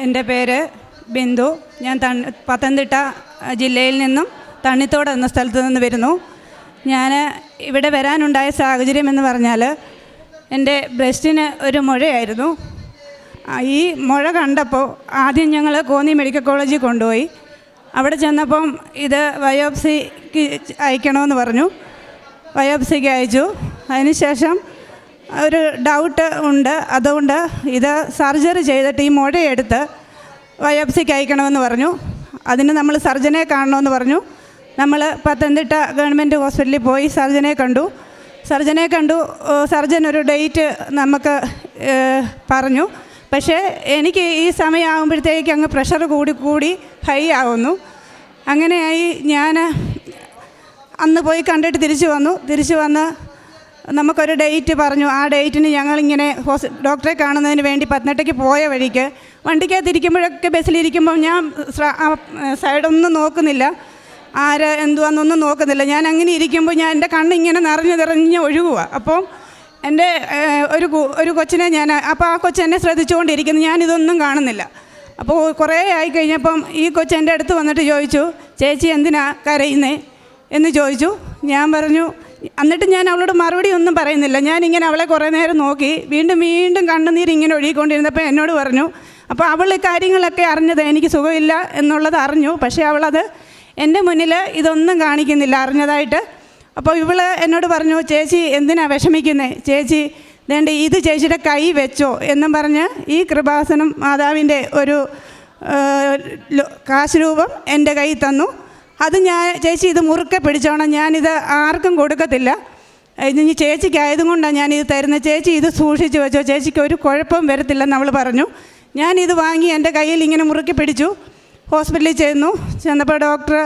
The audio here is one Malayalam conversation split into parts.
എൻ്റെ പേര് ബിന്ദു. ഞാൻ പത്തനംതിട്ട ജില്ലയിൽ നിന്നും തണ്ണിത്തോട് എന്ന സ്ഥലത്ത് നിന്ന് വരുന്നു. ഞാൻ ഇവിടെ വരാനുണ്ടായ സാഹചര്യം എന്ന് പറഞ്ഞാൽ എൻ്റെ ബ്രസ്റ്റിന് ഒരു മുഴയായിരുന്നു. ഈ മുഴ കണ്ടപ്പോൾ ആദ്യം ഞങ്ങൾ കോന്നി മെഡിക്കൽ കോളേജിൽ കൊണ്ടുപോയി. അവിടെ ചെന്നപ്പം ഇത് ബയോപ്സിക്ക് അയക്കണമെന്ന് പറഞ്ഞു. ബയോപ്സിക്ക് അയച്ചു. അതിനുശേഷം ഒരു ഡൗട്ട് ഉണ്ട്, അതുകൊണ്ട് ഇത് സർജറി ചെയ്തിട്ട് ഈ മുഴയെടുത്ത് ബയോപ്സിക്ക് അയക്കണമെന്ന് പറഞ്ഞു. അതിന് നമ്മൾ സർജനെ കാണണമെന്ന് പറഞ്ഞു. നമ്മൾ പത്തനംതിട്ട ഗവൺമെൻറ് ഹോസ്പിറ്റലിൽ പോയി സർജനെ കണ്ടു. സർജൻ ഒരു ഡേറ്റ് നമുക്ക് പറഞ്ഞു. പക്ഷേ എനിക്ക് ഈ സമയമാകുമ്പോഴത്തേക്ക് അങ്ങ് പ്രഷർ കൂടി ഹൈ ആവുന്നു. അങ്ങനെയായി ഞാൻ അന്ന് പോയി കണ്ടിട്ട് തിരിച്ചു വന്ന് നമുക്കൊരു ഡേറ്റ് പറഞ്ഞു. ആ ഡേറ്റിന് ഞങ്ങളിങ്ങനെ ഡോക്ടറെ കാണുന്നതിന് വേണ്ടി പത്തനംതിട്ടയ്ക്ക് പോയ വഴിക്ക് വണ്ടിക്കകത്തിരിക്കുമ്പോഴൊക്കെ ബസ്സിലിരിക്കുമ്പോൾ ഞാൻ സൈഡൊന്നും നോക്കുന്നില്ല, ആര് എന്തുവാന്നൊന്നും നോക്കുന്നില്ല. ഞാൻ അങ്ങനെ ഇരിക്കുമ്പോൾ എൻ്റെ കണ്ണിങ്ങനെ നിറഞ്ഞ് ഒഴുകുക. അപ്പം എൻ്റെ ഒരു കൊച്ചിനെ അപ്പോൾ ആ കൊച്ചെന്നെ ശ്രദ്ധിച്ചുകൊണ്ടിരിക്കുന്നു, ഞാനിതൊന്നും കാണുന്നില്ല. അപ്പോൾ കുറേ ആയിക്കഴിഞ്ഞപ്പം ഈ കൊച്ച് എൻ്റെ അടുത്ത് വന്നിട്ട് ചോദിച്ചു, ചേച്ചി എന്തിനാ കരയുന്നേ എന്ന് ചോദിച്ചു. ഞാൻ പറഞ്ഞു, എന്നിട്ട് ഞാൻ അവളോട് മറുപടി ഒന്നും പറയുന്നില്ല. ഞാനിങ്ങനെ അവളെ കുറേ നേരം നോക്കി, വീണ്ടും കണ്ണുനീര് ഇങ്ങനെ ഒഴുകിക്കൊണ്ടിരുന്നപ്പോൾ എന്നോട് പറഞ്ഞു. അപ്പോൾ അവൾ ഈ കാര്യങ്ങളൊക്കെ അറിഞ്ഞത് എനിക്ക് സുഖമില്ല എന്നുള്ളത് അറിഞ്ഞു. പക്ഷേ അവളത് എൻ്റെ മുന്നിൽ ഇതൊന്നും കാണിക്കുന്നില്ല അറിഞ്ഞതായിട്ട്. അപ്പോൾ ഇവൾ എന്നോട് പറഞ്ഞു, ചേച്ചി എന്തിനാ വിഷമിക്കുന്നേ, ചേച്ചി വേണ്ട ഇത് ചേച്ചിയുടെ കൈ വെച്ചോ എന്നും പറഞ്ഞ് ഈ കൃപാസനം മാതാവിൻ്റെ ഒരു കാശ് രൂപം എൻ്റെ കയ്യിൽ തന്നു. അത് ചേച്ചി ഇത് മുറുക്കെ പിടിച്ചോണം, ഞാനിത് ആർക്കും കൊടുക്കത്തില്ല, ഇനി ചേച്ചിക്കായതും കൊണ്ടാണ് ഞാനിത് തരുന്നത്, ചേച്ചി ഇത് സൂക്ഷിച്ച് വെച്ചോ, ചേച്ചിക്ക് ഒരു കുഴപ്പം വരത്തില്ലെന്ന് അവൾ പറഞ്ഞു. ഞാനിത് വാങ്ങി എൻ്റെ കയ്യിൽ ഇങ്ങനെ മുറുക്കി പിടിച്ചു. ഹോസ്പിറ്റലിൽ ചെന്നപ്പോൾ ഡോക്ടർ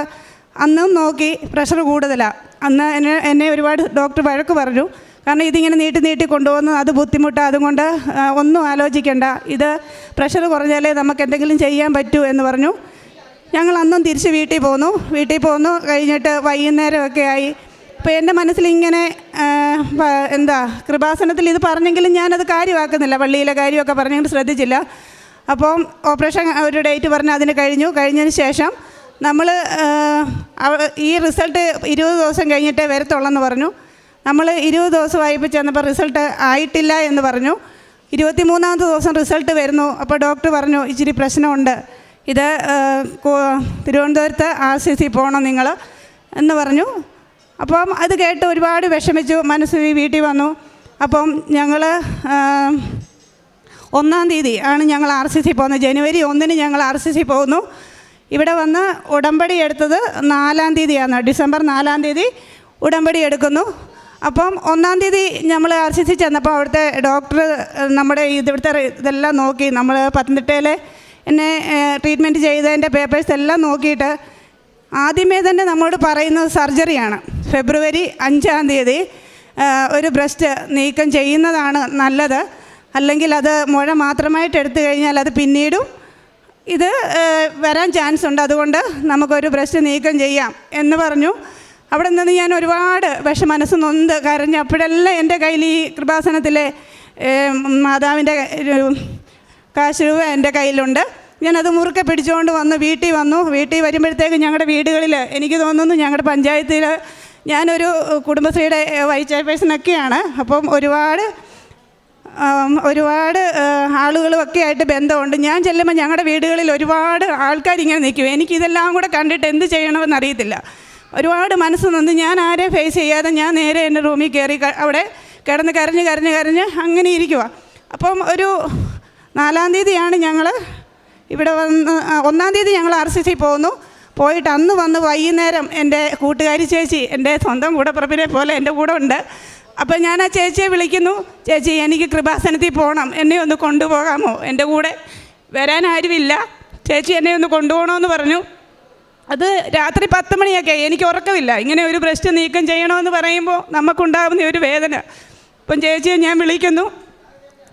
അന്നും നോക്കി പ്രഷർ കൂടുതലാണ്. അന്ന് എന്നെ ഒരുപാട് ഡോക്ടർ വഴക്ക് പറഞ്ഞു. കാരണം ഇതിങ്ങനെ നീട്ടി കൊണ്ടുപോകുന്നു, അത് ബുദ്ധിമുട്ടാണ്, അതുകൊണ്ട് ഒന്നും ആലോചിക്കേണ്ട, ഇത് പ്രഷർ കുറഞ്ഞാലേ നമുക്ക് എന്തെങ്കിലും ചെയ്യാൻ പറ്റൂ എന്ന് പറഞ്ഞു. ഞങ്ങൾ അന്നും തിരിച്ച് വീട്ടിൽ പോന്നു. കഴിഞ്ഞിട്ട് വൈകുന്നേരമൊക്കെ ആയി. അപ്പോൾ എൻ്റെ മനസ്സിലിങ്ങനെ കൃപാസനത്തിൽ ഇത് പറഞ്ഞെങ്കിലും ഞാനത് കാര്യമാക്കുന്നില്ല, പള്ളിയിലെ കാര്യമൊക്കെ പറഞ്ഞെങ്കിലും ശ്രദ്ധിച്ചില്ല. അപ്പം ഓപ്പറേഷൻ ഒരു ഡേറ്റ് പറഞ്ഞ് അതിന് കഴിഞ്ഞതിന് ശേഷം നമ്മൾ ഈ റിസൾട്ട് 20 ദിവസം കഴിഞ്ഞിട്ടേ വരത്തുള്ളെന്ന് പറഞ്ഞു. നമ്മൾ 20 ദിവസമായപ്പോൾ ചെന്നപ്പോൾ റിസൾട്ട് ആയിട്ടില്ല എന്ന് പറഞ്ഞു. 23-ാമത്തെ ദിവസം റിസൾട്ട് വരുന്നു. അപ്പോൾ ഡോക്ടർ പറഞ്ഞു, ഇച്ചിരി പ്രശ്നമുണ്ട്, ഇത് തിരുവനന്തപുരത്ത് RCC പോകണം നിങ്ങൾ എന്ന് പറഞ്ഞു. അപ്പം അത് കേട്ട് ഒരുപാട് വിഷമിച്ചു, മനസ്സ് വീട്ടിൽ വന്നു. അപ്പം ഞങ്ങൾ 1-ാം തീയതി ആണ് ഞങ്ങൾ RCC പോകുന്നത്. ജനുവരി 1-ന് ഞങ്ങൾ RCC പോകുന്നു. ഇവിടെ വന്ന് ഉടമ്പടി എടുത്തത് 4-ാം തീയതിയാണ്, ഡിസംബർ 4-ാം തീയതി ഉടമ്പടി എടുക്കുന്നു. അപ്പം 1-ാം തീയതി നമ്മൾ RCC ചെന്നപ്പോൾ അവിടുത്തെ ഡോക്ടർ നമ്മുടെ ഇവിടുത്തെ ഇതെല്ലാം നോക്കി, നമ്മൾ പത്തനംതിട്ടയിൽ എന്നെ ട്രീറ്റ്മെൻറ്റ് ചെയ്തതിൻ്റെ പേപ്പേഴ്സ് എല്ലാം നോക്കിയിട്ട് ആദ്യമേ തന്നെ നമ്മോട് പറയുന്നത് സർജറിയാണ്. ഫെബ്രുവരി 5-ാം തീയതി ഒരു ബ്രസ്റ്റ് നീക്കം ചെയ്യുന്നതാണ് നല്ലത്, അല്ലെങ്കിൽ അത് മുഴ മാത്രമായിട്ട് എടുത്തു കഴിഞ്ഞാൽ അത് പിന്നീടും ഇത് വരാൻ ചാൻസ് ഉണ്ട്, അതുകൊണ്ട് നമുക്കൊരു ബ്രസ്റ്റ് നീക്കം ചെയ്യാം എന്ന് പറഞ്ഞു. അവിടെ നിന്ന് ഞാൻ ഒരുപാട് മനസ്സ് നൊന്ത് കരഞ്ഞ്. അപ്പോഴെല്ലാം എൻ്റെ കയ്യിൽ ഈ കൃപാസനത്തിലെ മാതാവിൻ്റെ കാശ് രൂപ എൻ്റെ കയ്യിലുണ്ട്. ഞാനത് മുറുക്കെ പിടിച്ചുകൊണ്ട് വീട്ടിൽ വരുമ്പോഴത്തേക്ക് ഞങ്ങളുടെ വീടുകളിൽ എനിക്ക് തോന്നുന്നു ഞങ്ങളുടെ പഞ്ചായത്തിൽ ഞാനൊരു കുടുംബശ്രീയുടെ വൈസ് ചെയർപേഴ്സണൊക്കെയാണ്. അപ്പം ഒരുപാട് ആളുകളുമൊക്കെ ആയിട്ട് ബന്ധമുണ്ട്. ഞാൻ ചെല്ലുമ്പോൾ ഞങ്ങളുടെ വീടുകളിൽ ഒരുപാട് ആൾക്കാരിങ്ങനെ നിൽക്കും. എനിക്കിതെല്ലാം കൂടെ കണ്ടിട്ട് എന്ത് ചെയ്യണമെന്ന് അറിയത്തില്ല. ഒരുപാട് മനസ്സ് നൊന്ന് ഞാൻ ആരെയും ഫേസ് ചെയ്യാതെ ഞാൻ നേരെ എൻ്റെ റൂമിൽ കയറി അവിടെ കിടന്ന് കരഞ്ഞ് അങ്ങനെ ഇരിക്കുക. അപ്പം ഒരു 4-ാം തീയതിയാണ് ഞങ്ങൾ ഇവിടെ വന്ന് 1-ാം തീയതി ഞങ്ങൾ RCC പോയിട്ട് അന്ന് വന്ന് വൈകുന്നേരം എൻ്റെ കൂട്ടുകാരി ചേച്ചി, എൻ്റെ സ്വന്തം കൂടപ്പിറപ്പിനെ പോലെ എൻ്റെ കൂടെ ഉണ്ട്. അപ്പോൾ ഞാൻ ആ ചേച്ചിയെ വിളിക്കുന്നു, ചേച്ചി എനിക്ക് കൃപാസനത്തിൽ പോകണം, എന്നെ ഒന്ന് കൊണ്ടുപോകാമോ, എൻ്റെ കൂടെ വരാൻ ആരുമില്ല, ചേച്ചി എന്നെ ഒന്ന് കൊണ്ടുപോകണമെന്ന് പറഞ്ഞു. അത് രാത്രി 10 മണിയൊക്കെ, എനിക്ക് ഉറക്കമില്ല. ഇങ്ങനെ ഒരു ബ്രസ്റ്റ് നീക്കം ചെയ്യണമെന്ന് പറയുമ്പോൾ നമുക്കുണ്ടാകുന്ന ഒരു വേദന. അപ്പം ചേച്ചിയെ ഞാൻ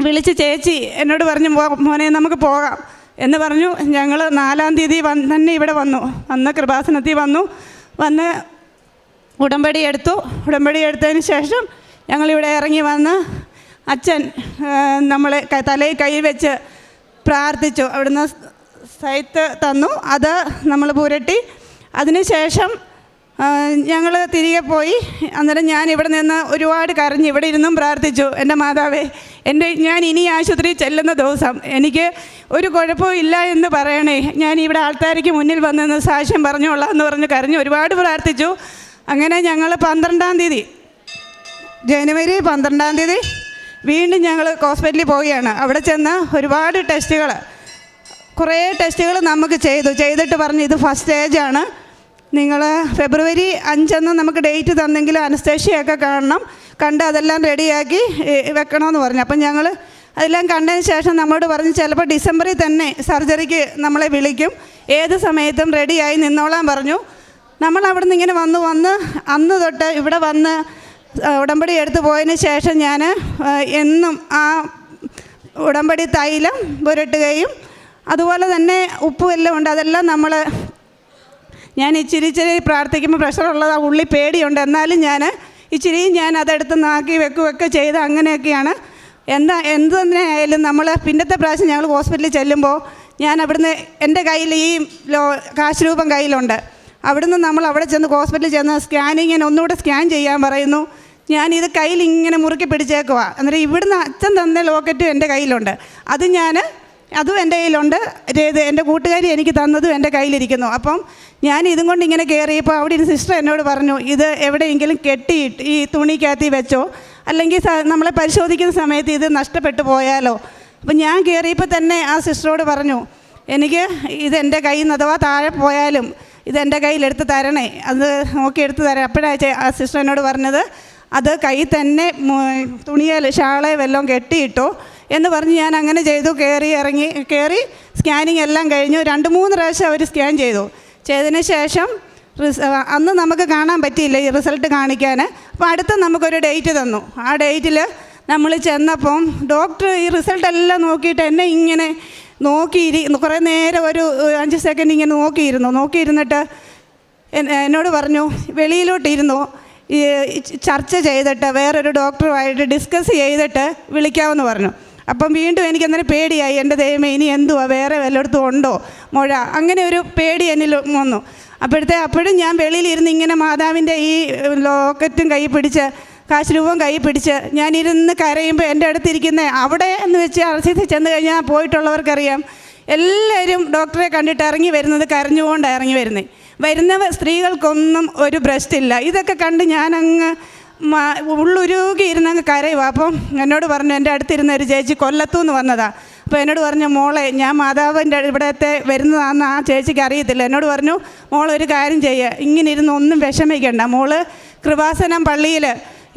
വിളിച്ച് ചേച്ചി എന്നോട് പറഞ്ഞു, മോനെ നമുക്ക് പോകാം എന്ന് പറഞ്ഞു. ഞങ്ങൾ 4-ാം തീയതി തന്നെ ഇവിടെ വന്ന് കൃപാസനത്തിൽ വന്ന് ഉടമ്പടി എടുത്തതിന് ശേഷം ഞങ്ങളിവിടെ ഇറങ്ങി വന്ന് അച്ഛൻ നമ്മളെ തലയിൽ കൈ വെച്ച് പ്രാർത്ഥിച്ചു. അവിടുന്ന് സൈത്ത് തന്നു. അത് നമ്മൾ പുരട്ടി. അതിനുശേഷം ഞങ്ങൾ തിരികെ പോയി. അന്നേരം ഞാൻ ഇവിടെ നിന്ന് ഒരുപാട് കരഞ്ഞ് ഇവിടെ ഇരുന്നും പ്രാർത്ഥിച്ചു, എൻ്റെ മാതാവേ, ഞാൻ ഇനി ആശുപത്രിയിൽ ചെല്ലുന്ന ദിവസം എനിക്ക് ഒരു കുഴപ്പവും ഇല്ല എന്ന് പറയണേ, ഞാൻ ഇവിടെ ആൾക്കാർക്ക് മുന്നിൽ വന്നെന്ന് സാക്ഷ്യം പറഞ്ഞോളാം എന്ന് പറഞ്ഞ് കരഞ്ഞ് ഒരുപാട് പ്രാർത്ഥിച്ചു. അങ്ങനെ ഞങ്ങൾ 12-ാം തീയതി, ജനുവരി 12-ാം തീയതി വീണ്ടും ഞങ്ങൾ ഹോസ്പിറ്റലിൽ പോവുകയാണ്. അവിടെ ചെന്ന് ഒരുപാട് കുറേ ടെസ്റ്റുകൾ നമുക്ക് ചെയ്തിട്ട് പറഞ്ഞു ഇത് ഫസ്റ്റ് സ്റ്റേജാണ്, നിങ്ങൾ ഫെബ്രുവരി 5 നമുക്ക് ഡേറ്റ് തന്നെങ്കിൽ അനസ്തേഷ്യയൊക്കെ കണ്ട് അതെല്ലാം റെഡിയാക്കി വെക്കണമെന്ന് പറഞ്ഞു. അപ്പം ഞങ്ങൾ അതെല്ലാം കണ്ടതിന് ശേഷം നമ്മളോട് പറഞ്ഞ് ചിലപ്പോൾ ഡിസംബറിൽ തന്നെ സർജറിക്ക് നമ്മളെ വിളിക്കും, ഏത് സമയത്തും റെഡിയായി നിന്നോളാൻ പറഞ്ഞു. നമ്മൾ അവിടെ നിന്ന് ഇങ്ങനെ വന്ന് അന്ന് തൊട്ട് ഇവിടെ വന്ന് ഉടമ്പടി എടുത്ത് പോയതിന് ശേഷം ഞാൻ എന്നും ആ ഉടമ്പടി തൈലം പുരട്ടുകയും അതുപോലെ തന്നെ ഉപ്പും എല്ലാം ഉണ്ട്. അതെല്ലാം ഞാൻ ഇച്ചിരി പ്രാർത്ഥിക്കുമ്പോൾ പ്രഷറുള്ളത് ആ ഉള്ളി പേടിയുണ്ട്, എന്നാലും ഞാൻ അതെടുത്ത് നാക്കി വെക്കുകയൊക്കെ ചെയ്ത് അങ്ങനെയൊക്കെയാണ്. എന്ത് തന്നെ ആയാലും നമ്മൾ പിന്നത്തെ പ്രാവശ്യം ഞങ്ങൾ ഹോസ്പിറ്റലിൽ ചെല്ലുമ്പോൾ ഞാൻ അവിടുന്ന് എൻ്റെ കയ്യിൽ ഈ കാശ് രൂപം കയ്യിലുണ്ട്. അവിടുന്ന് നമ്മൾ അവിടെ ചെന്ന് ഹോസ്പിറ്റലിൽ ചെന്ന് സ്കാനിങ്ങിന് ഒന്നുകൂടെ സ്കാൻ ചെയ്യാൻ പറയുന്നു. ഞാനിത് കയ്യിൽ ഇങ്ങനെ മുറുക്കി പിടിച്ചേക്കുക. അന്നേരം ഇവിടുന്ന് അച്ഛൻ തന്ന ലോക്കറ്റും എൻ്റെ കയ്യിലുണ്ട്. അതും എൻ്റെ കയ്യിലുണ്ട്. എൻ്റെ കൂട്ടുകാരി എനിക്ക് തന്നതും എൻ്റെ കയ്യിലിരിക്കുന്നു. അപ്പം ഞാൻ ഇതും കൊണ്ട് ഇങ്ങനെ കയറിയപ്പോൾ അവിടെ ഒരു സിസ്റ്റർ എന്നോട് പറഞ്ഞു, ഇത് എവിടെയെങ്കിലും കെട്ടിയിട്ട് ഈ തുണിക്കകത്ത് വെച്ചോ, അല്ലെങ്കിൽ നമ്മളെ പരിശോധിക്കുന്ന സമയത്ത് ഇത് നഷ്ടപ്പെട്ടു പോയാലോ. അപ്പം ഞാൻ കയറിയപ്പോൾ തന്നെ ആ സിസ്റ്ററോട് പറഞ്ഞു, എനിക്ക് ഇതെൻ്റെ കയ്യിൽ നിന്ന് അഥവാ താഴെ പോയാലും ഇതെൻ്റെ കയ്യിലെടുത്ത് തരണേ, അത് നോക്കി എടുത്ത് തരാം. അപ്പോഴാണ് ആ സിസ്റ്റർ എന്നോട് പറഞ്ഞത്, അത് കയ്യിൽ തന്നെ തുണിയിൽ ഷാളെ വല്ലതും കെട്ടിയിട്ടോ എന്ന് പറഞ്ഞ് ഞാൻ അങ്ങനെ ചെയ്തു. കയറി സ്കാനിങ് എല്ലാം കഴിഞ്ഞു. 2-3 പ്രാവശ്യം അവർ സ്കാൻ ചെയ്തതിന് ശേഷം അന്ന് നമുക്ക് കാണാൻ പറ്റിയില്ല ഈ റിസൾട്ട് കാണിക്കാൻ. അപ്പോൾ അടുത്ത നമുക്കൊരു ഡേറ്റ് തന്നു. ആ ഡേറ്റിൽ നമ്മൾ ചെന്നപ്പം ഡോക്ടർ ഈ റിസൾട്ടെല്ലാം നോക്കിയിട്ട് എന്നെ ഇങ്ങനെ കുറേ നേരം ഒരു 5 സെക്കൻഡ് ഇങ്ങനെ നോക്കിയിരുന്നിട്ട് എന്നോട് പറഞ്ഞു, വെളിയിലോട്ടിരുന്നു ഈ ചർച്ച ചെയ്തിട്ട് വേറൊരു ഡോക്ടറുമായിട്ട് ഡിസ്കസ് ചെയ്തിട്ട് വിളിക്കാമെന്ന് പറഞ്ഞു. അപ്പം വീണ്ടും എനിക്കന്നേരം പേടിയായി, എൻ്റെ ദൈവമേ ഇനി എന്തുവാ വേറെ വല്ലയിടത്തും ഉണ്ടോ മുഴ, അങ്ങനെ ഒരു പേടി എന്നിൽ വന്നു. അപ്പോഴും ഞാൻ വെളിയിലിരുന്ന് ഇങ്ങനെ മാതാവിൻ്റെ ഈ ലോക്കറ്റും കൈ പിടിച്ച് കാശ് രൂപം കൈ പിടിച്ച് ഞാനിരുന്ന് കരയുമ്പോൾ എൻ്റെ അടുത്തിരിക്കുന്ന അവിടെ എന്ന് വെച്ച് RCC ചെന്ന് കഴിഞ്ഞാൽ പോയിട്ടുള്ളവർക്കറിയാം, എല്ലാവരും ഡോക്ടറെ കണ്ടിട്ട് ഇറങ്ങി വരുന്നത് കരഞ്ഞുകൊണ്ടാണ് ഇറങ്ങി വരുന്നവർ സ്ത്രീകൾക്കൊന്നും ഒരു ബ്രസ്റ്റ് ഇല്ല. ഇതൊക്കെ കണ്ട് ഞാനങ്ങ് ഉള്ളുരുകി ഇരുന്നങ്ങ് കരയുക. അപ്പം എന്നോട് പറഞ്ഞു, എൻ്റെ അടുത്തിരുന്ന ഒരു ചേച്ചി കൊല്ലത്തുനിന്ന് വന്നതാണ്. അപ്പോൾ എന്നോട് പറഞ്ഞു, മോളെ ഞാൻ മാതാവിൻ്റെ ഇവിടത്തെ വരുന്നതാണെന്ന് ആ ചേച്ചിക്ക് അറിയത്തില്ല. എന്നോട് പറഞ്ഞു, മോളൊരു കാര്യം ചെയ്യുക, ഇങ്ങനെ ഇരുന്ന് ഒന്നും വിഷമിക്കണ്ട, മോള് കൃപാസനം പള്ളിയിൽ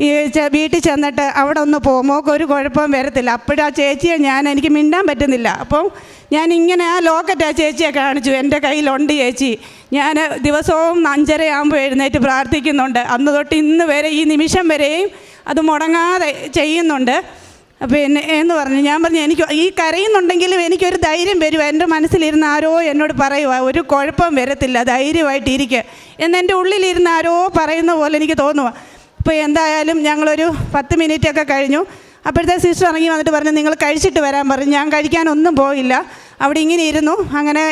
ഈ വീട്ടിൽ ചെന്നിട്ട് അവിടെ ഒന്ന് പോകും, മോക്കൊരു കുഴപ്പവും വരത്തില്ല. അപ്പോഴാ ചേച്ചിയെ എനിക്ക് മിണ്ടാൻ പറ്റുന്നില്ല. അപ്പം ഞാനിങ്ങനെ ആ ലോക്കറ്റ് ആ ചേച്ചിയെ കാണിച്ചു, എൻ്റെ കയ്യിലുണ്ട് ചേച്ചി, ഞാൻ ദിവസവും 5:30 ആകുമ്പോൾ എഴുന്നേറ്റ് പ്രാർത്ഥിക്കുന്നുണ്ട്, അന്ന് തൊട്ട് ഇന്ന് വരെ ഈ നിമിഷം വരെയും അത് മുടങ്ങാതെ ചെയ്യുന്നുണ്ട്. പിന്നെ എന്ന് പറഞ്ഞു. ഞാൻ പറഞ്ഞു, എനിക്ക് ഈ കരയുന്നുണ്ടെങ്കിലും എനിക്കൊരു ധൈര്യം വരും. എൻ്റെ മനസ്സിലിരുന്ന് ആരോ എന്നോട് പറയുക, ഒരു കുഴപ്പം വരത്തില്ല, ധൈര്യമായിട്ടിരിക്കുക എന്നെൻ്റെ ഉള്ളിലിരുന്ന് ആരോ പറയുന്ന പോലെ എനിക്ക് തോന്നുക. അപ്പോൾ എന്തായാലും ഞങ്ങളൊരു 10 മിനിറ്റൊക്കെ കഴിഞ്ഞു. അപ്പോഴത്തെ സിസ്റ്റർ ഇറങ്ങി വന്നിട്ട് പറഞ്ഞു, നിങ്ങൾ കഴിച്ചിട്ട് വരാൻ പറഞ്ഞു. ഞാൻ കഴിക്കാനൊന്നും പോയില്ല, അവിടെ ഇങ്ങനെ ഇരുന്നു. അങ്ങനെ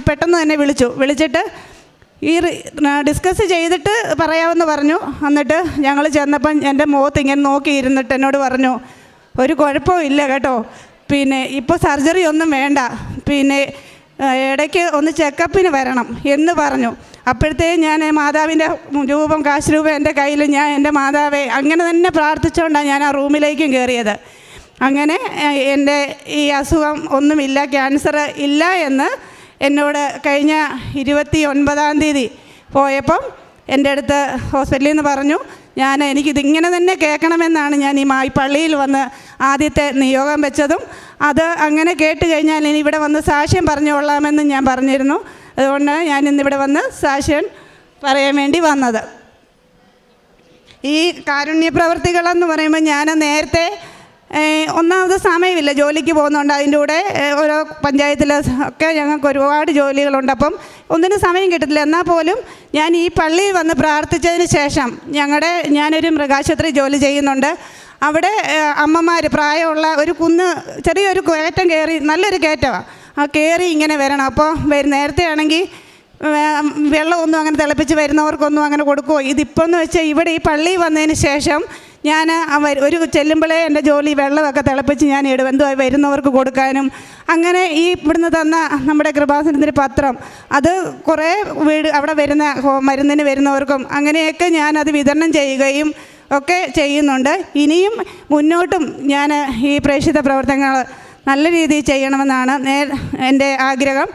പെട്ടെന്ന് തന്നെ വിളിച്ചിട്ട് ഈ ഡിസ്കസ് ചെയ്തിട്ട് പറയാമെന്ന് പറഞ്ഞു. എന്നിട്ട് ഞങ്ങൾ ചെന്നപ്പം എൻ്റെ മുഖത്ത് ഇങ്ങനെ നോക്കിയിരുന്നിട്ട് എന്നോട് പറഞ്ഞു, ഒരു കുഴപ്പവും ഇല്ല കേട്ടോ, പിന്നെ ഇപ്പോൾ സർജറി ഒന്നും വേണ്ട, പിന്നെ ഇടയ്ക്ക് ഒന്ന് ചെക്കപ്പിന് വരണം എന്ന് പറഞ്ഞു. അപ്പോഴത്തേ ഞാൻ മാതാവിൻ്റെ കാശ് രൂപം എൻ്റെ കയ്യിൽ, ഞാൻ എൻ്റെ മാതാവെ അങ്ങനെ തന്നെ പ്രാർത്ഥിച്ചുകൊണ്ടാണ് ഞാൻ ആ റൂമിലേക്കും കയറിയത്. അങ്ങനെ എൻ്റെ ഈ അസുഖം ഒന്നുമില്ല, ക്യാൻസർ ഇല്ല എന്ന് എന്നോട് കഴിഞ്ഞ 29-ാം തീയതി പോയപ്പം എൻ്റെ അടുത്ത് ഹോസ്പിറ്റലിൽ നിന്ന് പറഞ്ഞു. എനിക്കിതിങ്ങനെ തന്നെ കേൾക്കണമെന്നാണ് ഞാൻ ഈ പള്ളിയിൽ വന്ന് ആദ്യത്തെ നിയോഗം വെച്ചതും. അത് അങ്ങനെ കേട്ട് കഴിഞ്ഞാൽ ഇനി ഇവിടെ വന്ന് സാക്ഷ്യം പറഞ്ഞുകൊള്ളാമെന്ന് ഞാൻ പറഞ്ഞിരുന്നു. അതുകൊണ്ട് ഞാൻ ഇന്നിവിടെ വന്ന് സാക്ഷ്യം പറയാൻ വേണ്ടി വന്നത്. ഈ കാരുണ്യ പ്രവർത്തികളെന്ന് പറയുമ്പോൾ ഞാൻ നേരത്തെ ഒന്നാമത് സമയമില്ല, ജോലിക്ക് പോകുന്നുണ്ട്. അതിൻ്റെ കൂടെ ഓരോ പഞ്ചായത്തിൽ ഒക്കെ ഞങ്ങൾക്ക് ഒരുപാട് ജോലികളുണ്ട്, അപ്പം ഒന്നിനും സമയം കിട്ടത്തില്ല. എന്നാൽ പോലും ഞാൻ ഈ പള്ളിയിൽ വന്ന് പ്രാർത്ഥിച്ചതിന് ശേഷം ഞാനൊരു മൃഗാശുപത്രി ജോലി ചെയ്യുന്നുണ്ട്. അവിടെ അമ്മമാർ പ്രായമുള്ള ഒരു ചെറിയൊരു കയറ്റം കയറി, നല്ലൊരു കയറ്റമാണ്. കയറി ഇങ്ങനെ വരണം. അപ്പോൾ നേരത്തെ ആണെങ്കിൽ വെള്ളമൊന്നും അങ്ങനെ തിളപ്പിച്ച് വരുന്നവർക്കൊന്നും അങ്ങനെ കൊടുക്കുമോ? ഇതിപ്പോൾ എന്ന് വെച്ചാൽ ഇവിടെ ഈ പള്ളി വന്നതിന് ശേഷം ഞാൻ ഒരു ചെല്ലുമ്പോഴേ എൻ്റെ ജോലി വെള്ളമൊക്കെ തിളപ്പിച്ച് ഞാൻ ഇടും, എന്തുവാ വരുന്നവർക്ക് കൊടുക്കാനും. അങ്ങനെ ഈ ഇവിടുന്ന് തന്ന നമ്മുടെ കൃപാസനത്തിൻ്റെ പത്രം അത് കുറേ വീട് അവിടെ വരുന്ന മരുന്നിന് വരുന്നവർക്കും അങ്ങനെയൊക്കെ ഞാനത് വിതരണം ചെയ്യുകയും ഒക്കെ ചെയ്യുന്നുണ്ട്. ഇനിയും മുന്നോട്ടും ഞാൻ ഈ പ്രേക്ഷിത പ്രവർത്തനങ്ങൾ നല്ല രീതിയിൽ ചെയ്യണമെന്നാണ് എൻ്റെ ആഗ്രഹം.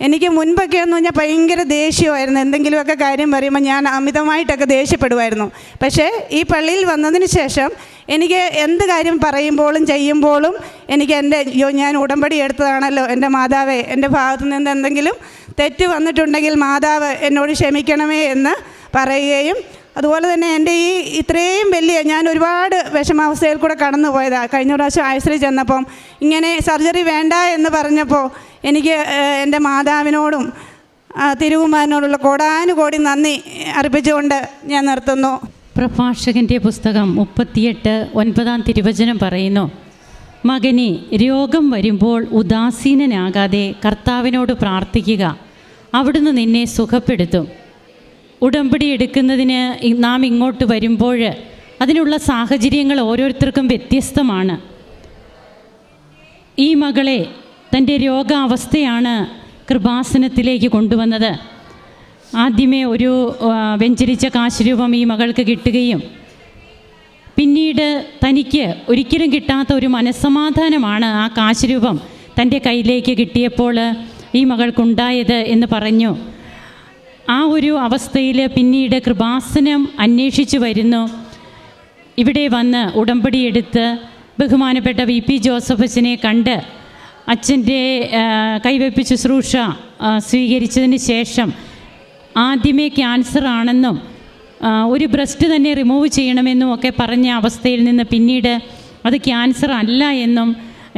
എനിക്ക് മുൻപൊക്കെ എന്ന് പറഞ്ഞാൽ ഭയങ്കര ദേഷ്യമായിരുന്നു. എന്തെങ്കിലുമൊക്കെ കാര്യം പറയുമ്പോൾ ഞാൻ അമിതമായിട്ടൊക്കെ ദേഷ്യപ്പെടുമായിരുന്നു. പക്ഷേ ഈ പള്ളിയിൽ വന്നതിന് ശേഷം എനിക്ക് എന്ത് കാര്യം പറയുമ്പോഴും ചെയ്യുമ്പോഴും എനിക്ക് ഞാൻ ഉടമ്പടി എടുത്തതാണല്ലോ, എൻ്റെ മാതാവേ, എൻ്റെ ഭാഗത്തു നിന്ന് എന്തെങ്കിലും തെറ്റ് വന്നിട്ടുണ്ടെങ്കിൽ മാതാവ് എന്നോട് ക്ഷമിക്കണമേ എന്ന് പറയുകയും, അതുപോലെ തന്നെ എൻ്റെ ഈ ഇത്രയും വലിയ ഞാൻ ഒരുപാട് വിഷമാവസ്ഥയിൽ കൂടെ കടന്നു പോയതാണ്. കഴിഞ്ഞ പ്രാവശ്യം ആശുപത്രി ചെന്നപ്പം ഇങ്ങനെ സർജറി വേണ്ട എന്ന് പറഞ്ഞപ്പോൾ എനിക്ക് എൻ്റെ മാതാവിനോടും തിരുകുമാരനോടുള്ള കോടാനുകോടി നന്ദി അർപ്പിച്ചുകൊണ്ട് ഞാൻ നിർത്തുന്നു. പ്രഭാഷകൻ്റെ പുസ്തകം 38:9 തിരുവചനം പറയുന്നു, മകനെ, രോഗം വരുമ്പോൾ ഉദാസീനനാകാതെ കർത്താവിനോട് പ്രാർത്ഥിക്കുക, അവിടുന്ന് നിന്നെ സുഖപ്പെടുത്തും. ഉടമ്പടി എടുക്കുന്നതിന് നാം ഇങ്ങോട്ട് വരുമ്പോൾ അതിനുള്ള സാഹചര്യങ്ങൾ ഓരോരുത്തർക്കും വ്യത്യസ്തമാണ്. ഈ മകളെ തൻ്റെ രോഗാവസ്ഥയാണ് കൃപാസനത്തിലേക്ക് കൊണ്ടുവന്നത്. ആദ്യമേ ഒരു വെഞ്ചരിച്ച കാശുരൂപം ഈ മകൾക്ക് കിട്ടുകയും പിന്നീട് തനിക്ക് ഒരിക്കലും കിട്ടാത്ത ഒരു മനസ്സമാധാനമാണ് ആ കാശുരൂപം തൻ്റെ കയ്യിലേക്ക് കിട്ടിയപ്പോൾ ഈ മകൾക്കുണ്ടായത് എന്ന് പറഞ്ഞു. ആ ഒരു അവസ്ഥയിൽ പിന്നീട് കൃപാസനം അന്വേഷിച്ചു വരുന്നു. ഇവിടെ വന്ന് ഉടമ്പടി എടുത്ത് ബഹുമാനപ്പെട്ട VP ജോസഫ് അച്ഛനെ കണ്ട് അച്ഛൻ്റെ കൈവയ്പ് ശുശ്രൂഷ സ്വീകരിച്ചതിന് ശേഷം ആദ്യമേ ക്യാൻസർ ആണെന്നും ഒരു ബ്രസ്റ്റ് തന്നെ റിമൂവ് ചെയ്യണമെന്നും ഒക്കെ പറഞ്ഞ അവസ്ഥയിൽ നിന്ന് പിന്നീട് അത് ക്യാൻസർ അല്ല എന്നും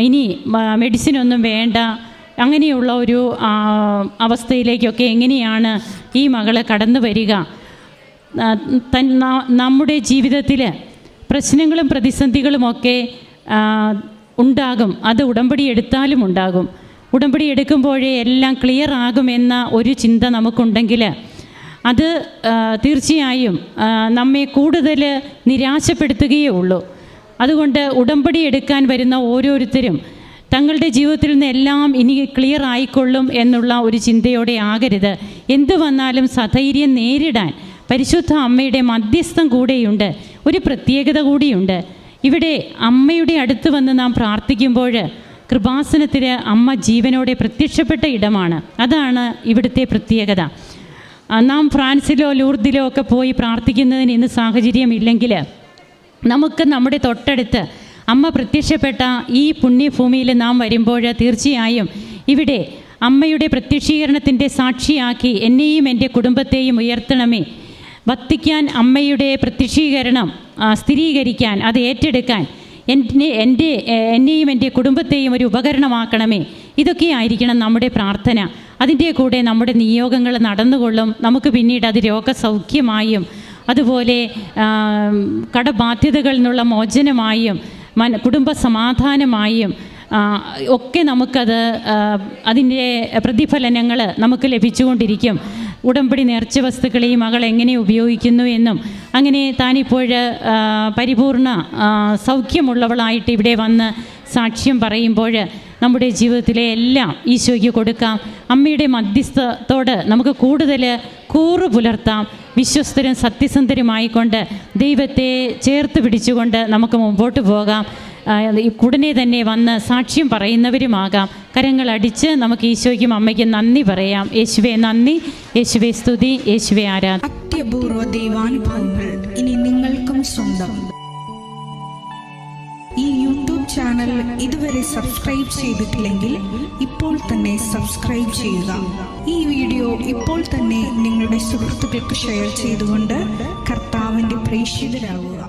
ഇനി മെഡിസിനൊന്നും വേണ്ട, അങ്ങനെയുള്ള ഒരു അവസ്ഥയിലേക്കൊക്കെ എങ്ങനെയാണ് ഈ മകൾ കടന്നു വരിക? നമ്മുടെ ജീവിതത്തിൽ പ്രശ്നങ്ങളും പ്രതിസന്ധികളുമൊക്കെ ഉണ്ടാകും. അത് ഉടമ്പടി എടുത്താലും ഉണ്ടാകും. ഉടമ്പടി എടുക്കുമ്പോഴേ എല്ലാം ക്ലിയർ ആകുമെന്ന ഒരു ചിന്ത നമുക്കുണ്ടെങ്കിൽ അത് തീർച്ചയായും നമ്മെ കൂടുതൽ നിരാശപ്പെടുത്തുകയേ ഉള്ളൂ. അതുകൊണ്ട് ഉടമ്പടി എടുക്കാൻ വരുന്ന ഓരോരുത്തരും തങ്ങളുടെ ജീവിതത്തിൽ നിന്ന് എല്ലാം ഇനി ക്ലിയർ ആയിക്കൊള്ളും എന്നുള്ള ഒരു ചിന്തയോടെ ആകരുത്. എന്തു വന്നാലും സധൈര്യം നേരിടാൻ പരിശുദ്ധ അമ്മയുടെ മധ്യസ്ഥം കൂടെയുണ്ട്. ഒരു പ്രത്യേകത കൂടിയുണ്ട്. ഇവിടെ അമ്മയുടെ അടുത്ത് വന്ന് നാം പ്രാർത്ഥിക്കുമ്പോൾ കൃപാസനത്തിൽ അമ്മ ജീവനോടെ പ്രത്യക്ഷപ്പെട്ട ഇടമാണ്. അതാണ് ഇവിടുത്തെ പ്രത്യേകത. നാം ഫ്രാൻസിലോ ലൂർദിലോ ഒക്കെ പോയി പ്രാർത്ഥിക്കുന്നതിന് ഇന്ന് സാഹചര്യമില്ലെങ്കിൽ നമുക്ക് നമ്മുടെ തൊട്ടടുത്ത് അമ്മ പ്രത്യക്ഷപ്പെട്ട ഈ പുണ്യഭൂമിയിൽ നാം വരുമ്പോൾ തീർച്ചയായും ഇവിടെ അമ്മയുടെ പ്രത്യക്ഷീകരണത്തിൻ്റെ സാക്ഷിയാക്കി എന്നെയും എൻ്റെ കുടുംബത്തെയും ഉയർത്തണമേ. വത്തിക്കാൻ അമ്മയുടെ പ്രത്യക്ഷീകരണം സ്ഥിരീകരിക്കാൻ, അത് ഏറ്റെടുക്കാൻ എന്നെയും എൻ്റെ കുടുംബത്തെയും ഒരു ഉപകരണമാക്കണമേ. ഇതൊക്കെയായിരിക്കണം നമ്മുടെ പ്രാർത്ഥന. അതിൻ്റെ കൂടെ നമ്മുടെ നിയോഗങ്ങൾ നടന്നുകൊള്ളും. നമുക്ക് പിന്നീട് അത് രോഗസൗഖ്യമായും അതുപോലെ കടബാധ്യതകളിൽ നിന്നുള്ള മോചനമായും കുടുംബ സമാധാനമായും ഒക്കെ നമുക്കത് അതിൻ്റെ പ്രതിഫലനങ്ങൾ നമുക്ക് ലഭിച്ചുകൊണ്ടിരിക്കും. ഉടമ്പടി നേർച്ച വസ്തുക്കളെ ഈ മകൾ എങ്ങനെ ഉപയോഗിക്കുന്നു എന്നും അങ്ങനെ താനിപ്പോൾ പരിപൂർണ സൗഖ്യമുള്ളവളായിട്ട് ഇവിടെ വന്ന് സാക്ഷ്യം പറയുമ്പോൾ നമ്മുടെ ജീവിതത്തിലെ എല്ലാം ഈശോയ്ക്ക് കൊടുക്കാം. അമ്മയുടെ മധ്യസ്ഥത്തോട് നമുക്ക് കൂടുതൽ കൂറ് പുലർത്താം. വിശ്വസ്തരും സത്യസന്ധരുമായിക്കൊണ്ട് ദൈവത്തെ ചേർത്ത് പിടിച്ചുകൊണ്ട് നമുക്ക് മുമ്പോട്ട് പോകാം. ഉടനെ തന്നെ വന്ന് സാക്ഷ്യം പറയുന്നവരുമാകാം. കരങ്ങളടിച്ച് നമുക്ക് ഈശോയ്ക്കും അമ്മയ്ക്കും നന്ദി പറയാം. യേശുവേ നന്ദി, യേശുവേ സ്തുതി, യേശുവേ ആരാധന. അത്യപൂർവ ദൈവാനുഭവങ്ങൾ ഇനി നിങ്ങൾക്കും സ്വന്തം. ഈ യൂട്യൂബ് ചാനൽ ഇതുവരെ സബ്സ്ക്രൈബ് ചെയ്തിട്ടില്ലെങ്കിൽ ഇപ്പോൾ തന്നെ സബ്സ്ക്രൈബ് ചെയ്യുക. ഈ വീഡിയോ ഇപ്പോൾ തന്നെ നിങ്ങളുടെ സുഹൃത്തുക്കൾക്ക് ഷെയർ ചെയ്തുകൊണ്ട് കർത്താവിൻ്റെ പ്രേക്ഷിതരാകുക.